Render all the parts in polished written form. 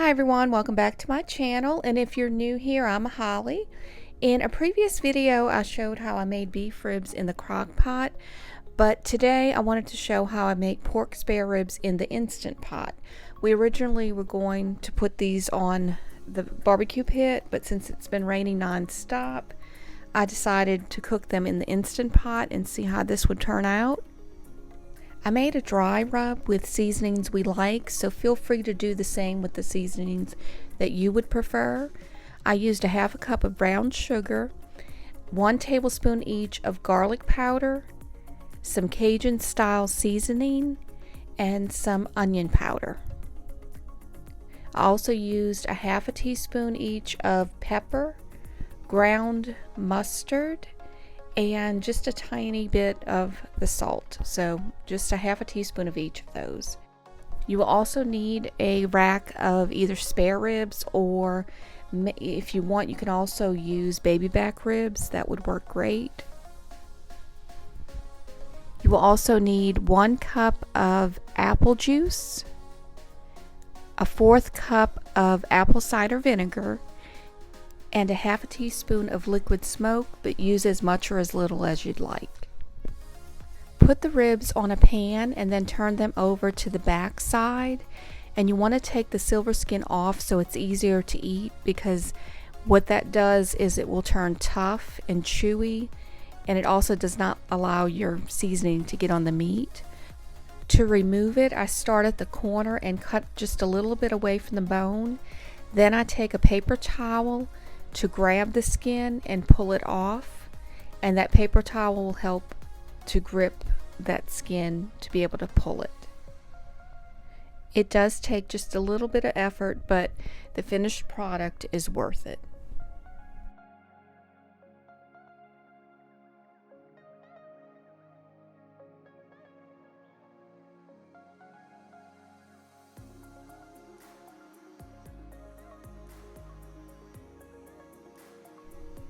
Hi everyone, welcome back to my channel, and if you're new here, I'm Holly. In a previous video I showed how I made beef ribs in the crock pot, but today I wanted to show how I make pork spare ribs in the Instant Pot. We originally were going to put these on the barbecue pit, but since it's been raining non-stop, I decided to cook them in the Instant Pot and see how this would turn out. I made a dry rub with seasonings we like, so feel free to do the same with the seasonings that you would prefer. I used a half a cup of brown sugar, 1 tablespoon each of garlic powder, some Cajun style seasoning, and some onion powder. I also used a half a teaspoon each of pepper, ground mustard, and just a tiny bit of the salt, so just a half a teaspoon of each of those. You will also need a rack of either spare ribs, or if you want you can also use baby back ribs. That would work great. You will also need 1 cup of apple juice, a 1/4 cup of apple cider vinegar, and a half a teaspoon of liquid smoke, but use as much or as little as you'd like. Put the ribs on a pan and then turn them over to the back side, and you want to take the silver skin off so it's easier to eat, because what that does is it will turn tough and chewy, and it also does not allow your seasoning to get on the meat. To remove it, I start at the corner and cut just a little bit away from the bone. Then I take a paper towel to grab the skin and pull it off, and that paper towel will help to grip that skin to be able to pull it. It does take just a little bit of effort, but the finished product is worth it.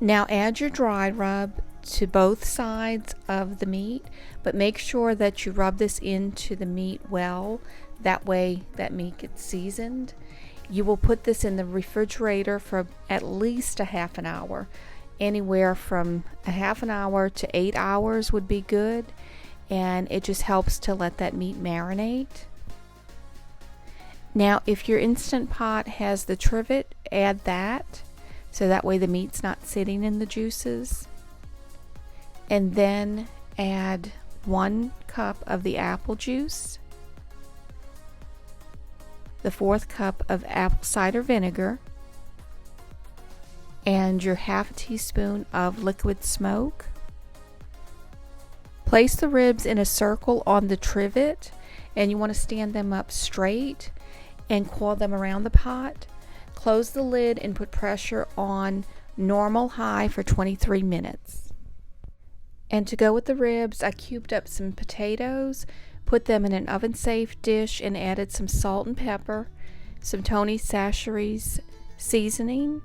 Now add your dry rub to both sides of the meat, but make sure that you rub this into the meat well. That way that meat gets seasoned. You will put this in the refrigerator for at least a half an hour. Anywhere from a half an hour to 8 hours would be good, and it just helps to let that meat marinate. Now if your Instant Pot has the trivet, add that, so that way the meat's not sitting in the juices. And then add 1 cup of the apple juice, the 1/4 cup of apple cider vinegar, and your half a teaspoon of liquid smoke. Place the ribs in a circle on the trivet, and you want to stand them up straight and coil them around the pot. Close the lid and put pressure on normal high for 23 minutes. And to go with the ribs, I cubed up some potatoes, put them in an oven-safe dish, and added some salt and pepper, some Tony Chachere's seasoning,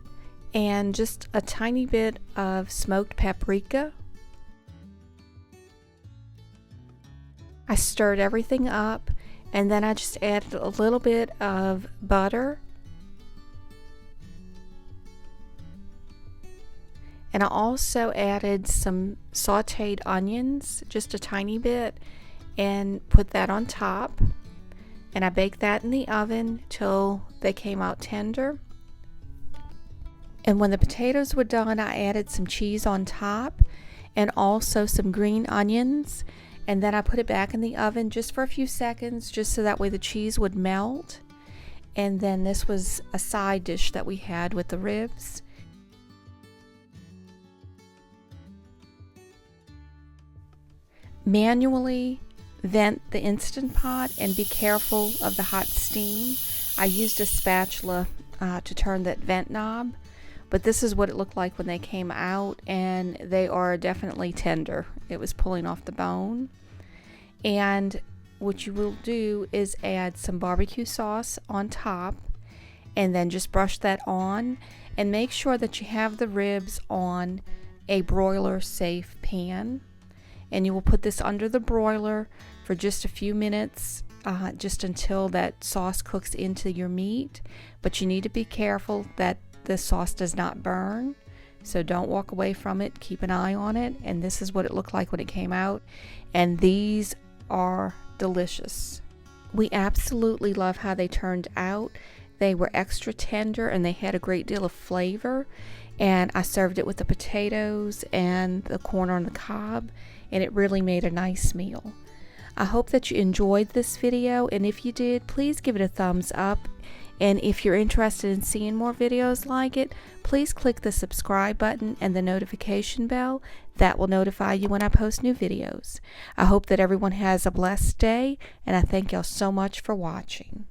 and just a tiny bit of smoked paprika. I stirred everything up, and then I just added a little bit of butter. And I also added some sauteed onions, just a tiny bit, and put that on top. And I baked that in the oven till they came out tender. And when the potatoes were done, I added some cheese on top and also some green onions. And then I put it back in the oven just for a few seconds, just so that way the cheese would melt. And then this was a side dish that we had with the ribs. Manually vent the Instant Pot and be careful of the hot steam. I used a spatula to turn that vent knob, but this is what it looked like when they came out, and they are definitely tender. It was pulling off the bone. And what you will do is add some barbecue sauce on top, and then just brush that on, and make sure that you have the ribs on a broiler safe pan. And you will put this under the broiler for just a few minutes just until that sauce cooks into your meat, but you need to be careful that the sauce does not burn. So don't walk away from it, keep an eye on it. And this is what it looked like when it came out, and these are delicious. We absolutely love how they turned out. They were extra tender and they had a great deal of flavor, and I served it with the potatoes and the corn on the cob, and it really made a nice meal. I hope that you enjoyed this video, and if you did, please give it a thumbs up. And if you're interested in seeing more videos like it, please click the subscribe button and the notification bell. That will notify you when I post new videos. I hope that everyone has a blessed day, and I thank y'all so much for watching.